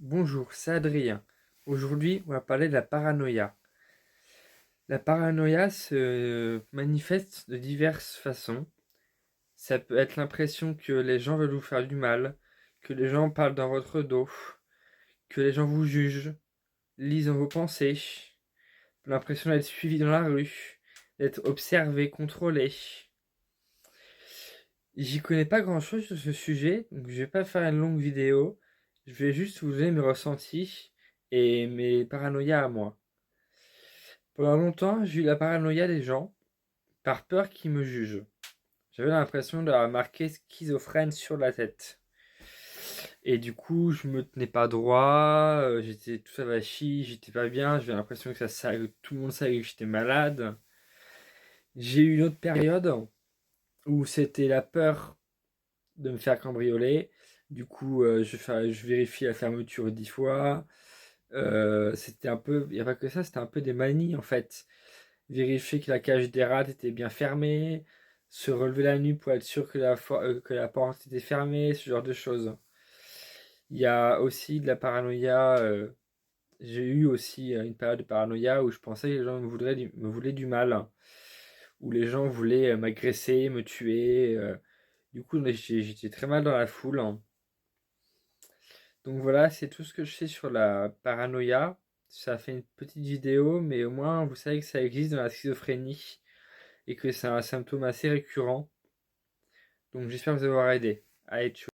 Bonjour, c'est Adrien. Aujourd'hui, on va parler de la paranoïa. La paranoïa se manifeste de diverses façons. Ça peut être l'impression que les gens veulent vous faire du mal, que les gens parlent dans votre dos, que les gens vous jugent, lisent dans vos pensées, l'impression d'être suivi dans la rue, d'être observé, contrôlé. J'y connais pas grand-chose sur ce sujet, donc je vais pas faire une longue vidéo. Je vais juste vous donner mes ressentis et mes paranoïas à moi. Pendant longtemps, j'ai eu la paranoïa des gens par peur qu'ils me jugent. J'avais l'impression d'avoir marqué schizophrène sur la tête. Et du coup, je me tenais pas droit, j'étais tout avachi, j'étais pas bien, j'avais l'impression que tout le monde savait que j'étais malade. J'ai eu une autre période où c'était la peur de me faire cambrioler. Du coup, je vérifie la fermeture 10 fois. C'était un peu, il n'y a pas que ça, c'était un peu des manies en fait. Vérifier que la cage des rats était bien fermée, se relever la nuit pour être sûr que la porte était fermée, ce genre de choses. Il y a aussi de la paranoïa. J'ai eu aussi une période de paranoïa où je pensais que les gens me voulaient du mal, où les gens voulaient m'agresser, me tuer. Du coup, j'étais très mal dans la foule, hein. Donc voilà, c'est tout ce que je sais sur la paranoïa. Ça fait une petite vidéo, mais au moins vous savez que ça existe dans la schizophrénie et que c'est un symptôme assez récurrent. Donc j'espère vous avoir aidé. Allez, ciao.